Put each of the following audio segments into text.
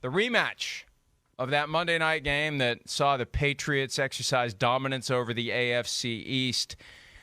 the rematch of that Monday night game that saw the Patriots exercise dominance over the AFC East.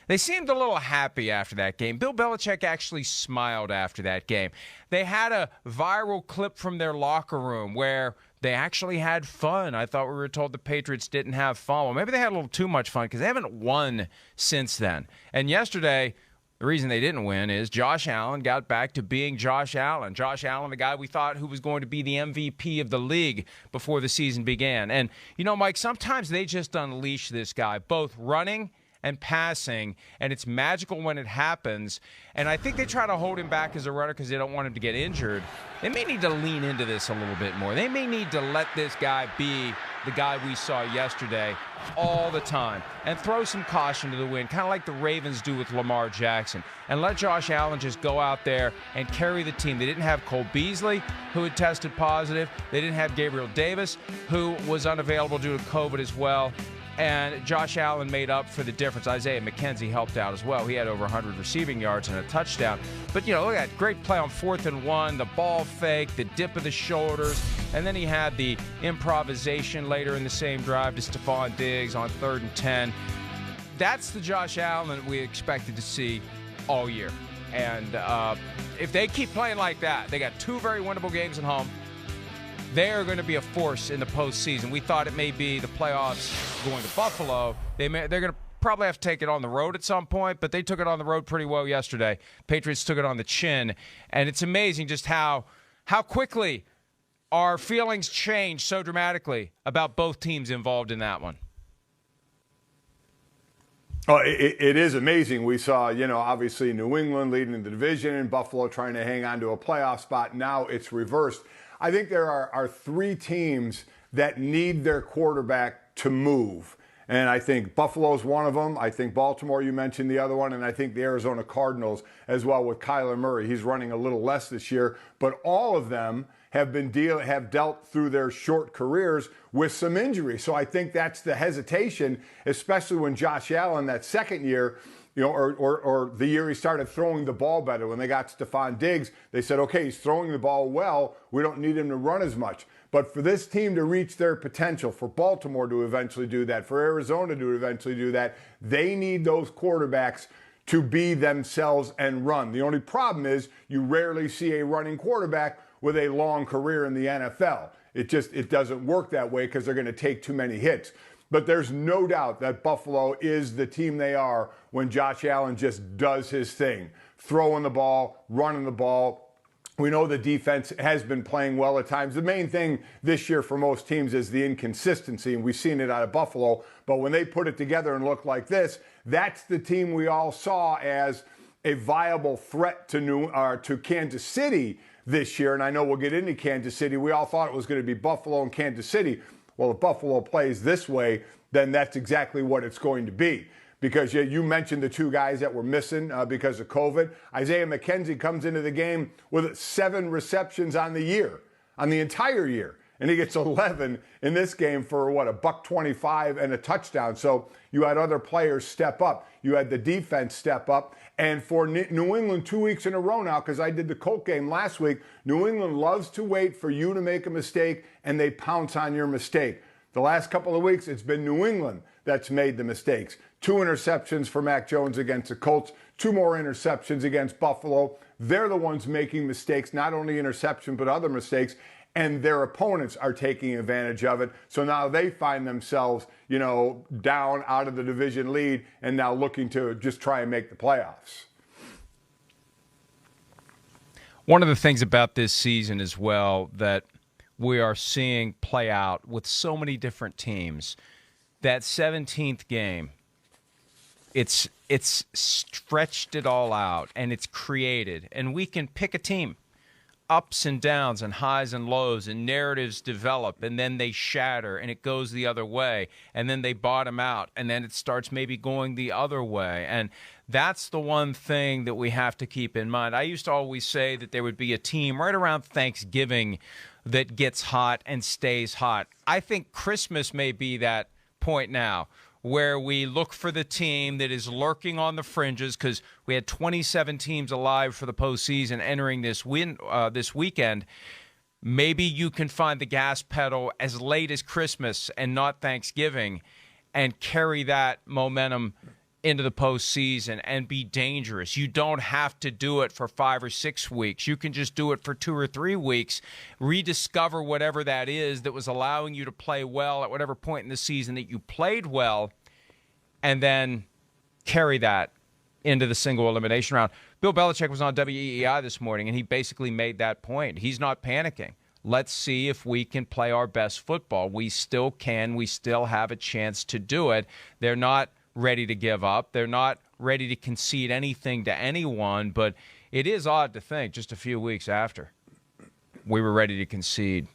They seemed a little happy after that game. Bill Belichick actually smiled after that game. They had a viral clip from their locker room where they actually had fun. I thought we were told the Patriots didn't have fun. Well, maybe they had a little too much fun because they haven't won since then. And yesterday, the reason they didn't win is Josh Allen got back to being Josh Allen. Josh Allen, the guy we thought who was going to be the MVP of the league before the season began. And, you know, Mike, sometimes they just unleash this guy, both running and passing, and it's magical when it happens. And I think they try to hold him back as a runner because they don't want him to get injured. They may need to lean into this a little bit more. They may need to let this guy be the guy we saw yesterday all the time and throw some caution to the wind, kind of like the Ravens do with Lamar Jackson, and let Josh Allen just go out there and carry the team. They didn't have Cole Beasley, who had tested positive. They didn't have Gabriel Davis, who was unavailable due to COVID as well. And Josh Allen made up for the difference. Isaiah McKenzie helped out as well. He had over 100 receiving yards and a touchdown. But, you know, look at that great play on 4th and 1, the ball fake, the dip of the shoulders. And then he had the improvisation later in the same drive to Stephon Diggs on 3rd and 10. That's the Josh Allen that we expected to see all year. And if they keep playing like that, they got 2 very winnable games at home. They are going to be a force in the postseason. We thought it may be the playoffs going to Buffalo. They're going to probably have to take it on the road at some point, but they took it on the road pretty well yesterday. Patriots took it on the chin, and it's amazing just how quickly our feelings change so dramatically about both teams involved in that one. Oh, it is amazing. We saw, you know, obviously New England leading the division and Buffalo trying to hang on to a playoff spot. Now it's reversed. I think there are 3 teams that need their quarterback to move. And I think Buffalo's one of them. I think Baltimore, you mentioned the other one. And I think the Arizona Cardinals as well with Kyler Murray. He's running a little less this year. But all of them have dealt through their short careers with some injury. So I think that's the hesitation, especially when Josh Allen, that second year, you know, or the year he started throwing the ball better. When they got Stephon Diggs, they said, okay, he's throwing the ball well. We don't need him to run as much. But for this team to reach their potential, for Baltimore to eventually do that, for Arizona to eventually do that, they need those quarterbacks to be themselves and run. The only problem is you rarely see a running quarterback with a long career in the NFL. It doesn't work that way because they're going to take too many hits. But there's no doubt that Buffalo is the team they are when Josh Allen just does his thing, throwing the ball, running the ball. We know the defense has been playing well at times. The main thing this year for most teams is the inconsistency, and we've seen it out of Buffalo. But when they put it together and look like this, that's the team we all saw as a viable threat to Kansas City this year. And I know we'll get into Kansas City. We all thought it was going to be Buffalo and Kansas City. Well, if Buffalo plays this way, then that's exactly what it's going to be. Because you mentioned the 2 guys that were missing because of COVID. Isaiah McKenzie comes into the game with 7 receptions on the entire year. And he gets 11 in this game for, $125 and a touchdown. So you had other players step up. You had the defense step up. And for New England 2 weeks in a row now, because I did the Colt game last week, New England loves to wait for you to make a mistake, and they pounce on your mistake. The last couple of weeks, it's been New England that's made the mistakes. 2 interceptions for Mac Jones against the Colts, 2 more interceptions against Buffalo. They're the ones making mistakes, not only interception, but other mistakes. And their opponents are taking advantage of it. So now they find themselves, you know, down out of the division lead and now looking to just try and make the playoffs. One of the things about this season as well that we are seeing play out with so many different teams, that 17th game, it's stretched it all out and it's created. And we can pick a team. Ups and downs and highs and lows and narratives develop and then they shatter and it goes the other way and then they bottom out and then it starts maybe going the other way. And that's the one thing that we have to keep in mind. I used to always say that there would be a team right around Thanksgiving that gets hot and stays hot. I think Christmas may be that point now where we look for the team that is lurking on the fringes, because we had 27 teams alive for the postseason entering this weekend. maybe you can find the gas pedal as late as Christmas and not Thanksgiving and carry that momentum into the postseason and be dangerous. You don't have to do it for 5 or 6 weeks. You can just do it for 2 or 3 weeks, rediscover whatever that is that was allowing you to play well at whatever point in the season that you played well, and then carry that into the single elimination round. Bill Belichick was on WEEI this morning, and he basically made that point. He's not panicking. Let's see if we can play our best football. We still can. We still have a chance to do it. They're not ready to give up. They're not ready to concede anything to anyone, but it is odd to think just a few weeks after we were ready to concede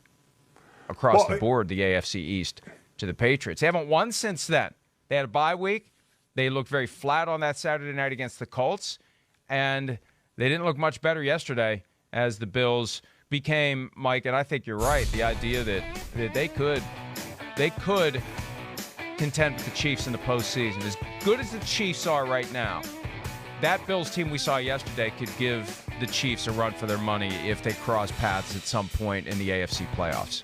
across the board the AFC East to the Patriots. They haven't won since then. They had a bye week. They looked very flat on that Saturday night against the Colts, and they didn't look much better yesterday as the Bills became, Mike, and I think you're right, the idea that they could contend with the Chiefs in the postseason. As good as the Chiefs are right now, that Bills team we saw yesterday could give the Chiefs a run for their money if they cross paths at some point in the AFC playoffs.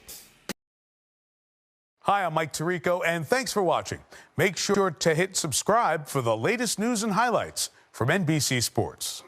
Hi, I'm Mike Tirico, and thanks for watching. Make sure to hit subscribe for the latest news and highlights from NBC Sports.